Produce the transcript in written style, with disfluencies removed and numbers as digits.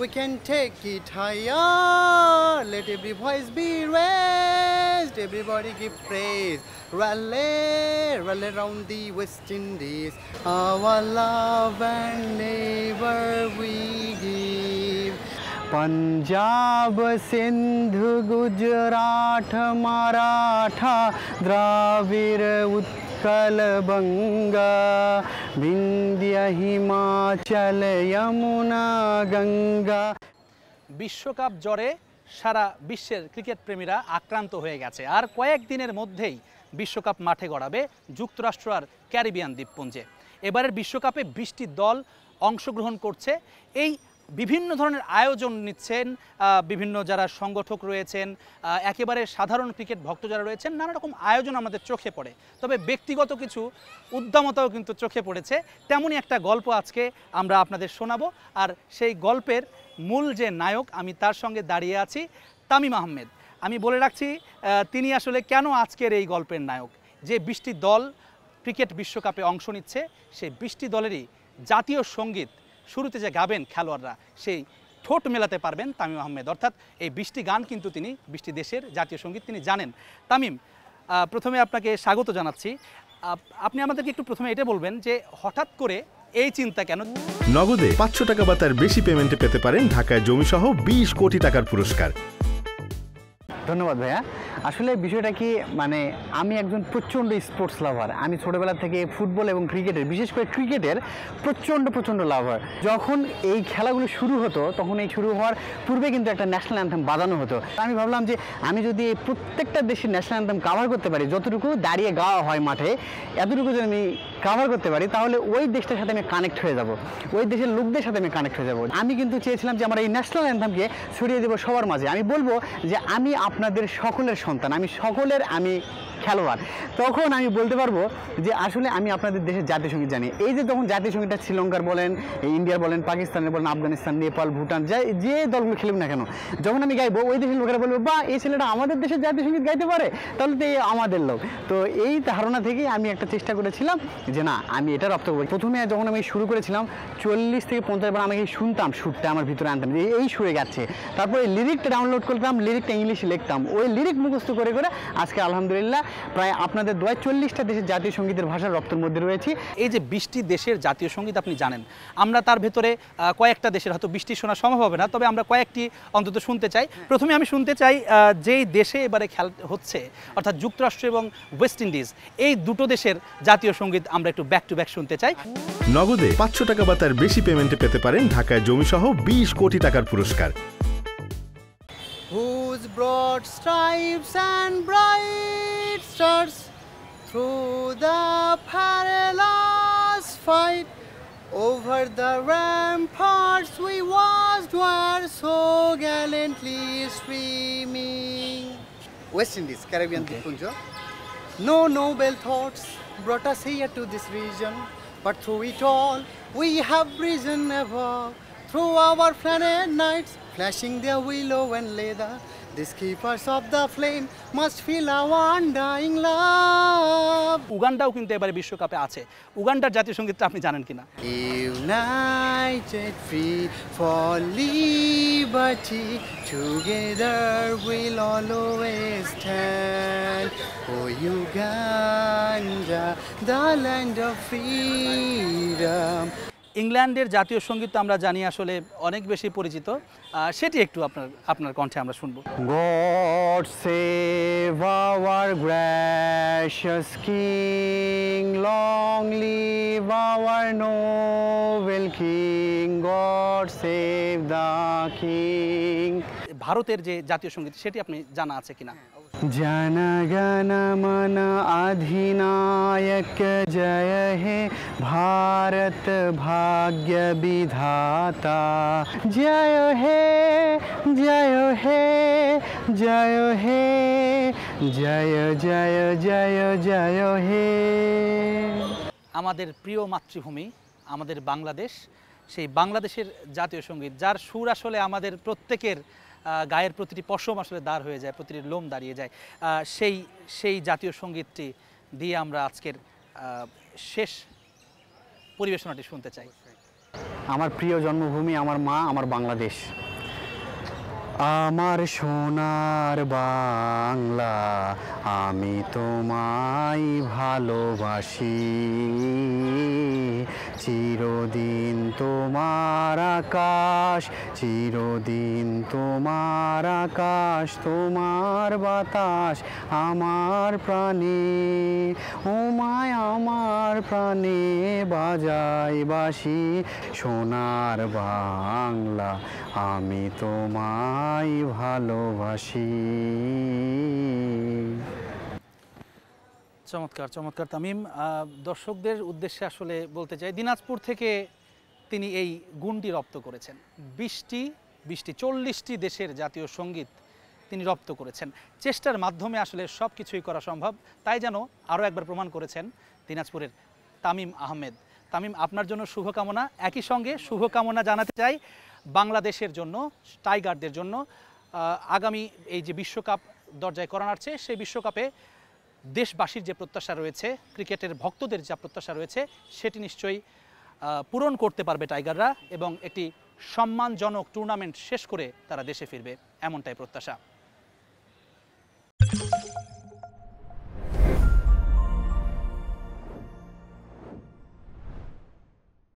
We can take it higher. Let every voice be raised. Everybody give praise. Rally, rally round the West Indies. Our love and labor we give. Punjab, Sindhu, Gujarat, Maratha, Dravid, Utkal, Banga, Vindhya, Himachal, Yamuna, Ganga. বিশ্বকাপ জ্বরে সারা বিশ্বের cricket প্রেমীরা আক্রান্ত হয়ে গেছে আর কয়েকদিনের মধ্যেই বিশ্বকাপ মাঠে গড়াবে যুক্তরাষ্ট্র আর ক্যারিবিয়ান দ্বীপপুঞ্জে। এবারের বিশ্বকাপে 20টি দল অংশগ্রহণ করছে। এই বিভিন্ন ধরনের আয়োজন নিচ্ছেন বিভিন্ন যারা সংগঠক রয়েছেন, একেবারে সাধারণ ক্রিকেট ভক্ত যারা রয়েছেন, নানা রকম আয়োজন আমাদের চোখে পড়ে। তবে ব্যক্তিগত কিছু উদ্দামতাও কিন্তু চোখে পড়েছে। তেমনই একটা গল্প আজকে আমরা আপনাদের শোনাবো। আর সেই গল্পের মূল যে নায়ক, আমি তার সঙ্গে দাঁড়িয়ে আছি, তামিম আহমেদ। আমি বলে রাখছি তিনি আসলে কেন আজকের এই গল্পের নায়ক। যে 20টি দল ক্রিকেট বিশ্বকাপে অংশ নিচ্ছে, সেই 20টি দলেরই জাতীয় সঙ্গীত শুরুতে যে গাবেন খেলোয়াড়রা, সেই ঠোঁট মেলাতে পারবেন তামিম আহমেদ। অর্থাৎ এই 20টি গান কিন্তু তিনি 20টি দেশের জাতীয় সঙ্গীত তিনি জানেন। তামিম, প্রথমে আপনাকে স্বাগত জানাচ্ছি। আপনি আমাদেরকে একটু প্রথমে এটা বলবেন যে হঠাৎ করে এই চিন্তা কেন? নগদে 500 টাকা বা তার বেশি পেমেন্টে পেতে পারেন ঢাকায় জমিসহ 20 কোটি টাকার পুরস্কার। ধন্যবাদ ভাইয়া। আসলে বিষয়টা কি, মানে আমি একজন প্রচণ্ড স্পোর্টস লাভার। আমি ছোটোবেলা থেকে ফুটবল এবং ক্রিকেটের, বিশেষ করে ক্রিকেটের প্রচণ্ড লাভার। যখন এই খেলাগুলো শুরু হতো, তখন এই শুরু হওয়ার পূর্বে কিন্তু একটা ন্যাশনাল অ্যান্থেম বাজানো হতো। আমি ভাবলাম যে আমি যদি প্রত্যেকটা দেশের ন্যাশনাল অ্যান্থেম কাভার করতে পারি, যতটুকু দাঁড়িয়ে গাওয়া হয় মাঠে, এতটুকু যদি আমি কাভার করতে পারি, তাহলে ওই দেশটার সাথে আমি কানেক্ট হয়ে যাব, ওই দেশের লোকদের সাথে আমি কানেক্ট হয়ে যাব। আমি কিন্তু চেয়েছিলাম যে আমার এই ন্যাশনাল অ্যান্থেমকে ছড়িয়ে দেবো সবার মাঝে। আমি বলবো যে আমি আপনাদের সকলের সন্তান, আমি সকলের আমি খেলোয়াড়। তখন আমি বলতে পারবো যে আসলে আমি আপনাদের দেশের জাতীয় সঙ্গীত জানি। এই যে তখন জাতীয় সঙ্গীতটা শ্রীলঙ্কার বলেন, ইন্ডিয়ার বলেন, পাকিস্তানের বলেন, আফগানিস্তান, নেপাল, ভুটান, যে দলগুলো খেলুক না কেন, যখন আমি গাইবো, ওই দেশের লোকেরা বলবো বা এই ছেলেটা আমাদের দেশের জাতীয় সঙ্গীত গাইতে পারে, তাহলে তো এই আমাদের লোক। তো এই ধারণা থেকেই আমি একটা চেষ্টা করেছিলাম যে না, আমি এটা রপ্ত করবো। প্রথমে যখন আমি শুরু করেছিলাম 40 থেকে 50 বার আমাকে শুনতাম, সুরটা আমার ভিতরে আনতাম যে এই সুরে গাচ্ছে। তারপরে লিরিকটা ডাউনলোড করতাম, লিরিকটা ইংলিশে লিখতাম, ওই লিরিক মুখস্থ করে করে আজকে আলহামদুলিল্লাহ প্রায় আপনাদের 40টা দেশের জাতীয় সঙ্গীতের ভাষার রপ্তের মধ্যে রয়েছি। এই যে 20টি দেশের জাতীয় সঙ্গীত আপনি জানেন, আমরা তার ভেতরে কয়েকটা দেশের, হয়তো 20টি শোনা সম্ভব হবে না, তবে আমরা কয়েকটি অন্তত শুনতে চাই। প্রথমে আমি শুনতে চাই যেই দেশে এবারে খেলা হচ্ছে, অর্থাৎ যুক্তরাষ্ট্র এবং ওয়েস্ট ইন্ডিজ, এই দুটো দেশের জাতীয় সঙ্গীত আমরা একটু ব্যাক টু ব্যাক শুনতে চাই। নগদে 500 টাকা বা তার বেশি পেমেন্টে পেতে পারেন ঢাকায় জমিসহ 20 কোটি টাকার পুরস্কার। Whose broad stripes and bright stars through the perilous fight over the ramparts we watched were so gallantly streaming. West Indies, Caribbean দ্বীপপুঞ্জ. No noble thoughts brought us here to this region, but through it all we have risen above. Through our planet nights, flashing their willow and leather, these keepers of the flame must feel our undying love. উগান্ডাও কিন্তু এবারে বিশ্বকাপে আছে। উগান্ডার জাতীয় সঙ্গীতটা আপনি জানেন কিনা? United free for liberty, together we'll always stand. Oh Uganda, the land of freedom. ইংল্যান্ডের জাতীয় সঙ্গীত আমরা জানি আসলে অনেক বেশি পরিচিত, সেটি একটু আপনার কণ্ঠে আমরা শুনবো। God save our gracious King, long live our noble King, God save the King. ভারতের যে জাতীয় সঙ্গীত সেটি আপনি জানা আছে কিনা? जन गण मन अधिनायक जय हे भारत भाग्य विधाता, जय हे जय हे जय हे जय जय जय जय हे। আমাদের প্রিয় মাতৃভূমি আমাদের বাংলাদেশ, সেই বাংলাদেশের জাতীয় সঙ্গীত যার সুর আসলে আমাদের প্রত্যেকের গায়ের প্রতিটি পশম আসলে দাঁড় হয়ে যায়, প্রতিটি লোম দাঁড়িয়ে যায়। সেই জাতীয় সঙ্গীতটি দিয়ে আমরা আজকের শেষ পরিবেশনাটি শুনতে চাই। আমার প্রিয় জন্মভূমি, আমার মা, আমার বাংলাদেশ। আমার সোনার বাংলা, আমি তোমায় ভালোবাসি, চিরদিন তোমার আকাশ, চিরদিন তোমার আকাশ, তোমার বাতাস আমার প্রাণে, ও মায় আমার প্রাণে বাজাই বাঁশি, সোনার বাংলা, আমি তোমায় ভালোবাসি। চমৎকার চমৎকার তামিম। দর্শকদের উদ্দেশ্যে আসলে বলতে চাই, দিনাজপুর থেকে তিনি এই গুণটি রপ্ত করেছেন। 20টি 40টি দেশের জাতীয় সঙ্গীত তিনি রপ্ত করেছেন। চেষ্টার মাধ্যমে আসলে সব কিছুই করা সম্ভব, তাই যেন আরও একবার প্রমাণ করেছেন দিনাজপুরের তামিম আহমেদ। তামিম, আপনার জন্য শুভকামনা। একই সঙ্গে শুভকামনা জানাতে চাই বাংলাদেশের জন্য, টাইগারদের জন্য। আগামী এই যে বিশ্বকাপ দরজায় করা নাড়ছে, সেই বিশ্বকাপে দেশবাসীর যে প্রত্যাশা রয়েছে, ক্রিকেটের ভক্তদের যা প্রত্যাশা রয়েছে, সেটি নিশ্চয়ই পূরণ করতে পারবে টাইগাররা এবং একটি সম্মানজনক টুর্নামেন্ট শেষ করে তারা দেশে ফিরবে, এমনটাই প্রত্যাশা।